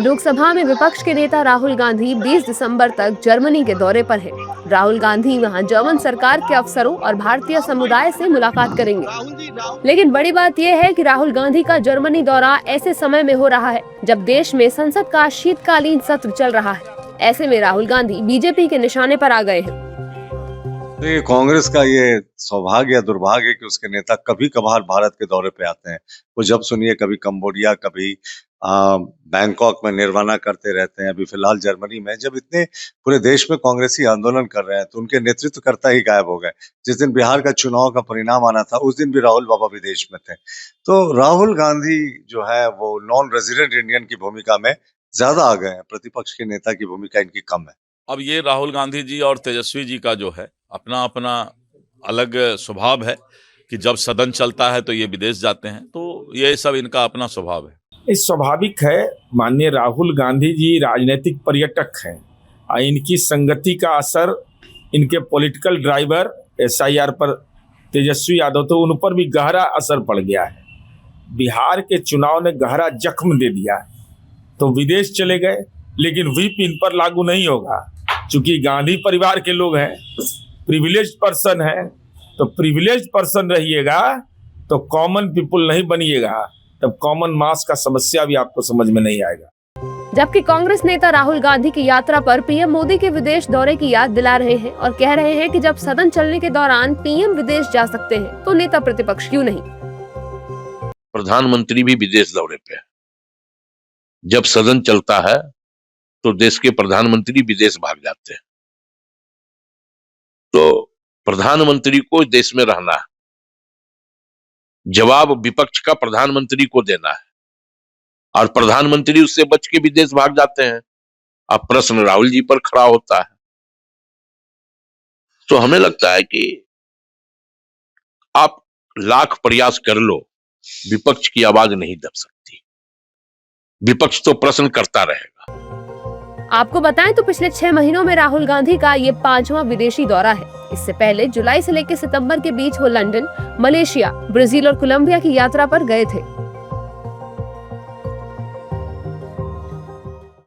लोकसभा में विपक्ष के नेता राहुल गांधी 20 दिसंबर तक जर्मनी के दौरे पर हैं। राहुल गांधी वहां जर्मन सरकार के अफसरों और भारतीय समुदाय से मुलाकात करेंगे। लेकिन बड़ी बात यह है कि राहुल गांधी का जर्मनी दौरा ऐसे समय में हो रहा है जब देश में संसद का शीतकालीन सत्र चल रहा है। ऐसे में राहुल गांधी बीजेपी के निशाने पर आ गए हैं। तो ये कांग्रेस का ये सौभाग्य या दुर्भाग्य है कि उसके नेता कभी कभार भारत के दौरे पे आते हैं। वो जब सुनिए कभी कंबोडिया, कभी बैंकॉक में निर्वाणा करते रहते हैं। अभी फिलहाल जर्मनी में जब इतने पूरे देश में कांग्रेसी आंदोलन कर रहे हैं तो उनके नेतृत्वकर्ता ही गायब हो गए। जिस दिन बिहार का चुनाव का परिणाम आना था उस दिन भी राहुल बाबा विदेश में थे। तो राहुल गांधी जो है वो नॉन रेजिडेंट इंडियन की भूमिका में ज्यादा आ गए हैं। प्रतिपक्ष के नेता की भूमिका इनकी कम है। अब ये राहुल गांधी जी और तेजस्वी जी का जो है अपना अपना अलग स्वभाव है कि जब सदन चलता है तो ये विदेश जाते हैं, तो ये सब इनका अपना स्वभाव है। इस स्वाभाविक है। माननीय राहुल गांधी जी राजनीतिक पर्यटक हैं और इनकी संगति का असर इनके पॉलिटिकल ड्राइवर SIR पर तेजस्वी यादव तो उन पर भी गहरा असर पड़ गया है। बिहार के चुनाव ने गहरा जख्म दे दिया है तो विदेश चले गए, लेकिन व्हिप इन पर लागू नहीं होगा क्योंकि गांधी परिवार के लोग हैं, प्रिविलेज्ड पर्सन है। तो प्रिविलेज्ड पर्सन रहिएगा तो कॉमन पीपुल नहीं बनिएगा, तब कॉमन मास का समस्या भी आपको समझ में नहीं आएगा। जबकि कांग्रेस नेता राहुल गांधी की यात्रा पर पीएम मोदी के विदेश दौरे की याद दिला रहे हैं और कह रहे हैं कि जब सदन चलने के दौरान पीएम विदेश जा सकते हैं तो नेता प्रतिपक्ष क्यों नहीं। प्रधानमंत्री भी विदेश दौरे पे है। जब सदन चलता है तो देश के प्रधानमंत्री विदेश भाग जाते हैं। तो प्रधानमंत्री को देश में रहना है, जवाब विपक्ष का प्रधानमंत्री को देना है और प्रधानमंत्री उससे बच के विदेश भाग जाते हैं। अब प्रश्न राहुल जी पर खड़ा होता है। तो हमें लगता है कि आप लाख प्रयास कर लो, विपक्ष की आवाज नहीं दब सकती। विपक्ष तो प्रश्न करता रहेगा। आपको बताएं तो पिछले 6 महीनों में राहुल गांधी का ये 5वां विदेशी दौरा है। इससे पहले जुलाई से लेकर सितंबर के बीच वो लंदन, मलेशिया, ब्राजील और कोलंबिया की यात्रा पर गए थे।